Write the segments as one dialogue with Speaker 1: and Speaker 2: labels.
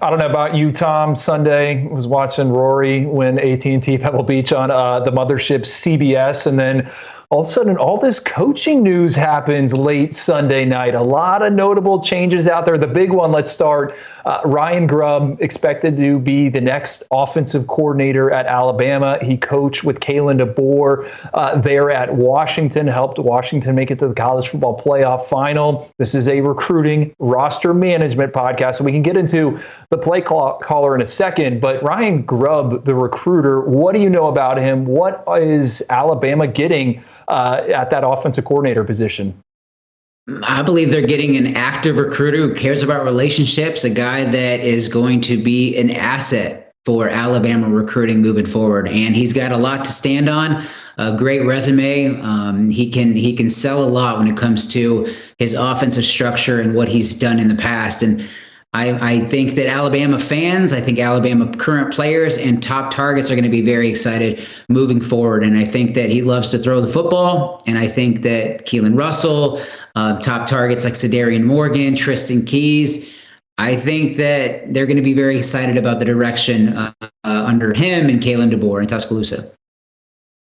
Speaker 1: I don't know about you, Tom. Sunday was watching Rory win AT&T Pebble Beach on the mothership CBS, and then all of a sudden, all this coaching news happens late Sunday night. A lot of notable changes out there. The big one, let's start. Ryan Grubb expected to be the next offensive coordinator at Alabama. He coached with Kalen DeBoer there at Washington, helped Washington make it to the college football playoff final. This is a recruiting roster management podcast, so we can get into the play caller in a second. But Ryan Grubb, the recruiter, what do you know about him? What is Alabama getting at that offensive coordinator position?
Speaker 2: I believe they're getting an active recruiter who cares about relationships, a guy that is going to be an asset for Alabama recruiting moving forward. And he's got a lot to stand on, a great resume. He can sell a lot when it comes to his offensive structure and what he's done in the past. And I think that Alabama fans, I think Alabama current players and top targets are going to be very excited moving forward. And I think that he loves to throw the football. And I think that Keelan Russell, top targets like Sadarian Morgan, Tristan Keys, I think that they're going to be very excited about the direction under him and Kalen DeBoer in Tuscaloosa.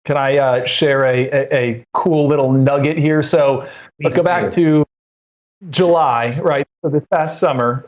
Speaker 1: Can I share a cool little nugget here? So let's go back to July, right? So this past summer,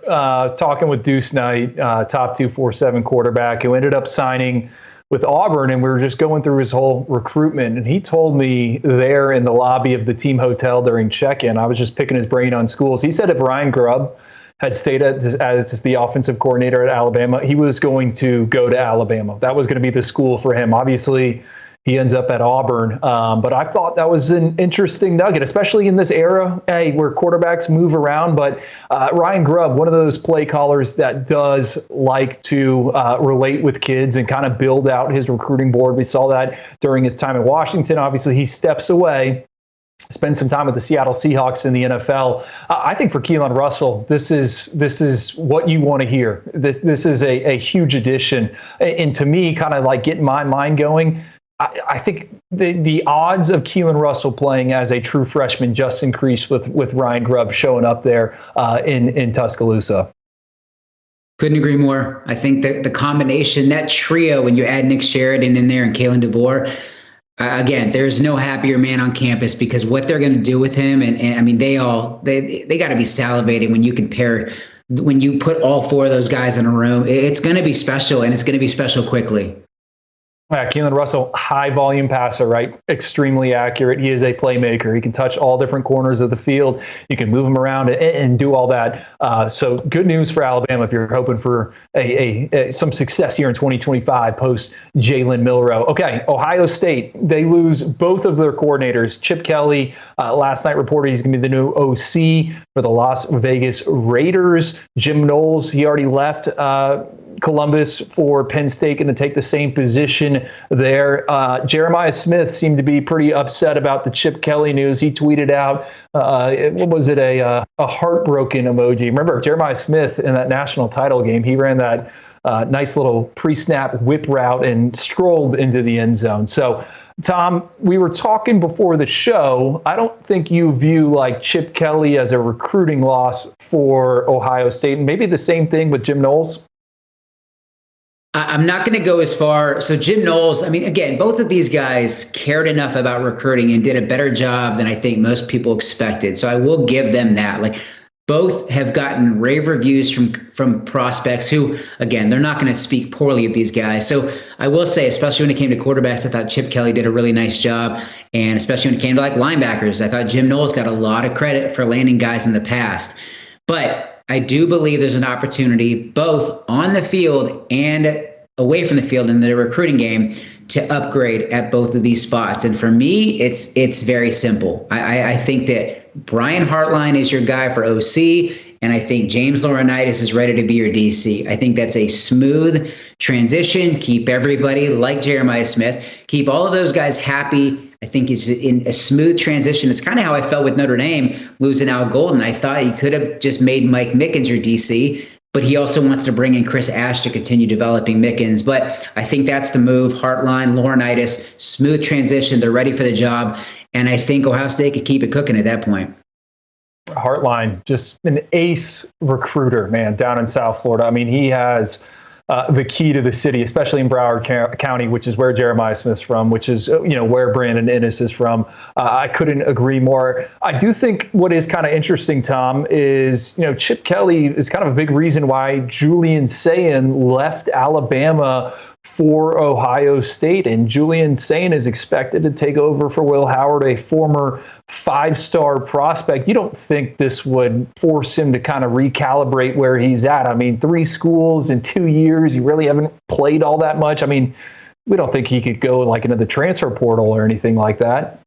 Speaker 1: talking with Deuce Knight, top 247 quarterback, who ended up signing with Auburn, and we were just going through his whole recruitment. And he told me there in the lobby of the team hotel during check-in, I was just picking his brain on schools. He said if Ryan Grubb had stayed as the offensive coordinator at Alabama, he was going to go to Alabama. That was going to be the school for him. Obviously, he ends up at Auburn. But I thought that was an interesting nugget, especially in this era, where quarterbacks move around. But Ryan Grubb, one of those play callers that does like to relate with kids and kind of build out his recruiting board. We saw that during his time at Washington. Obviously, he steps away, spend some time with the Seattle Seahawks in the NFL. I think for Keelan Russell, this is what you want to hear. This is a huge addition. And to me, kind of like getting my mind going, I think the odds of Keelan Russell playing as a true freshman just increased with Ryan Grubb showing up there in Tuscaloosa.
Speaker 2: Couldn't agree more. I think that the combination, that trio, when you add Nick Sheridan in there and Kalen DeBoer, again, there's no happier man on campus because what they're going to do with him, and I mean, they got to be salivating when you put all four of those guys in a room. It's going to be special, and it's going to be special quickly.
Speaker 1: Yeah, Keelan Russell, high volume passer, right? Extremely accurate. He is a playmaker. He can touch all different corners of the field. You can move him around and do all that. So good news for Alabama if you're hoping for some success here in 2025 post Jalen Milroe. Okay, Ohio State, they lose both of their coordinators. Chip Kelly last night reported he's going to be the new OC for the Las Vegas Raiders. Jim Knowles, he already left Columbus for Penn State, going to take the same position there. Jeremiah Smith seemed to be pretty upset about the Chip Kelly news. He tweeted out, what was it, a heartbroken emoji. Remember, Jeremiah Smith in that national title game, he ran that nice little pre-snap whip route and strolled into the end zone. So, Tom, we were talking before the show. I don't think you view like Chip Kelly as a recruiting loss for Ohio State. And maybe the same thing with Jim Knowles.
Speaker 2: I'm not going to go as far. So Jim Knowles, I mean, again, both of these guys cared enough about recruiting and did a better job than I think most people expected. So I will give them that. Like, both have gotten rave reviews from prospects who, again, they're not going to speak poorly of these guys. So I will say, especially when it came to quarterbacks, I thought Chip Kelly did a really nice job. And especially when it came to like linebackers, I thought Jim Knowles got a lot of credit for landing guys in the past. But I do believe there's an opportunity both on the field and away from the field in the recruiting game to upgrade at both of these spots. And for me, it's very simple. I think that Brian Hartline is your guy for OC, and I think James Laurinaitis is ready to be your DC. I think that's a smooth transition. Keep everybody like Jeremiah Smith. Keep all of those guys happy. I think it's in a smooth transition. It's kind of how I felt with Notre Dame losing Al Golden. I thought he could have just made Mike Mickens your DC, but he also wants to bring in Chris Ash to continue developing Mickens. But I think that's the move. Hartline, Laurinaitis, smooth transition. They're ready for the job. And I think Ohio State could keep it cooking at that point.
Speaker 1: Hartline, just an ace recruiter, man, down in South Florida. I mean, he has the key to the city, especially in Broward County, which is where Jeremiah Smith's from, which is, where Brandon Inniss is from. I couldn't agree more. I do think what is kind of interesting, Tom, is, Chip Kelly is kind of a big reason why Julian Sayin left Alabama for Ohio State. And Julian Sayin is expected to take over for Will Howard, a former 5-star prospect. You don't think this would force him to kind of recalibrate where he's at? I mean, 3 schools in 2 years, you really haven't played all that much. I mean, we don't think he could go like into the transfer portal or anything like that.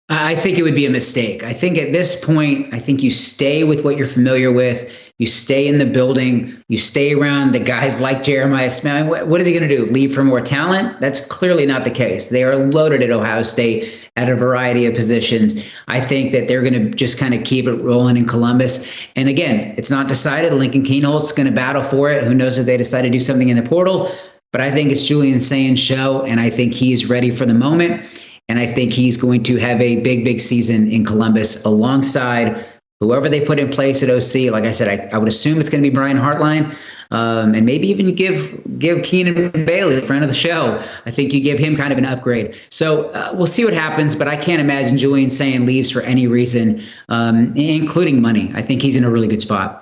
Speaker 2: I think it would be a mistake. I think at this point, I think you stay with what you're familiar with. You stay in the building. You stay around the guys like Jeremiah Smith. What is he going to do? Leave for more talent? That's clearly not the case. They are loaded at Ohio State at a variety of positions. I think that they're going to just kind of keep it rolling in Columbus. And again, it's not decided. Lincoln Kienholz is going to battle for it. Who knows if they decide to do something in the portal? But I think it's Julian Sayin's show, and I think he's ready for the moment. And I think he's going to have a big, big season in Columbus alongside whoever they put in place at OC. Like I said, I would assume it's going to be Brian Hartline, and maybe even give Keenan Bailey, friend of the show. I think you give him kind of an upgrade. So we'll see what happens, but I can't imagine Julian Sayin leaves for any reason, including money. I think he's in a really good spot.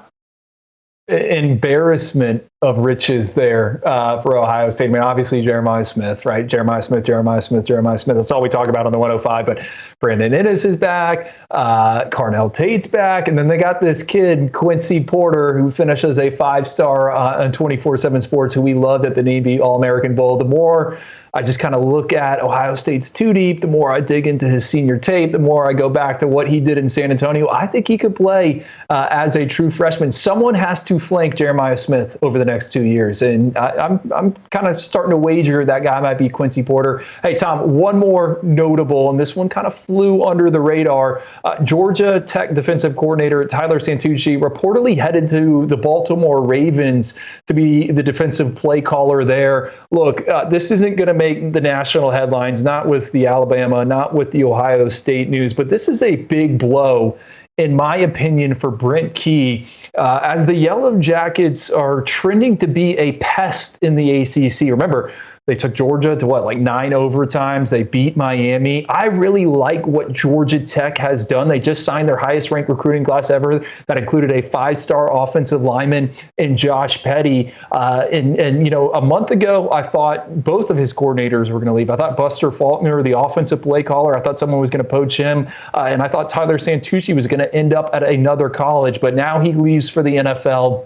Speaker 1: Embarrassment of riches there for Ohio State. I mean, obviously Jeremiah Smith, right? Jeremiah Smith. That's all we talk about on the 105. But Brandon Inniss is back. Carnell Tate's back. And then they got this kid, Quincy Porter, who finished as a 5-star on 24/7 Sports, who we loved at the Navy All-American Bowl. The more I just kind of look at Ohio State's two deep, the more I dig into his senior tape, the more I go back to what he did in San Antonio. I think he could play as a true freshman. Someone has to flank Jeremiah Smith over the next 2 years. And I'm kind of starting to wager that guy might be Quincy Porter. Hey, Tom, one more notable, and this one kind of flew under the radar. Georgia Tech defensive coordinator Tyler Santucci reportedly headed to the Baltimore Ravens to be the defensive play caller there. Look, this isn't going to make the national headlines, not with the Alabama, not with the Ohio State news, but this is a big blow, in my opinion, for Brent Key, as the Yellow Jackets are trending to be a pest in the ACC. Remember, they took Georgia to 9 overtimes. They beat Miami. I really like what Georgia Tech has done. They just signed their highest ranked recruiting class ever. That included a 5-star offensive lineman in Josh Petty. And a month ago, I thought both of his coordinators were going to leave. I thought Buster Faulkner, the offensive play caller, I thought someone was going to poach him. And I thought Tyler Santucci was going to end up at another college. But now he leaves for the NFL.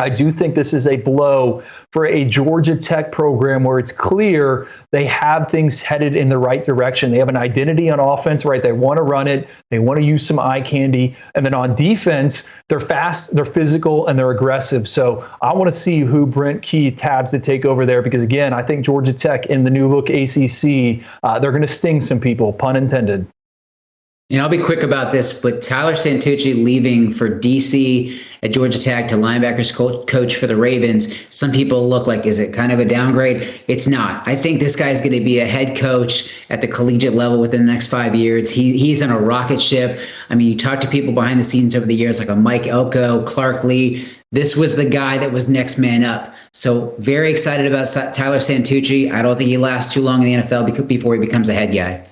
Speaker 1: I do think this is a blow for a Georgia Tech program where it's clear they have things headed in the right direction. They have an identity on offense, right? They want to run it. They want to use some eye candy. And then on defense, they're fast, they're physical, and they're aggressive. So I want to see who Brent Key tabs to take over there because, again, I think Georgia Tech in the new look ACC, they're going to sting some people, pun intended.
Speaker 2: And I'll be quick about this, but Tyler Santucci leaving for DC at Georgia Tech to linebackers coach for the Ravens. Some people look like, is it kind of a downgrade? It's not. I think this guy's going to be a head coach at the collegiate level within the next 5 years. He's on a rocket ship. I mean, you talk to people behind the scenes over the years, like a Mike Elko, Clark Lee. This was the guy that was next man up. So very excited about Tyler Santucci. I don't think he lasts too long in the NFL before he becomes a head guy.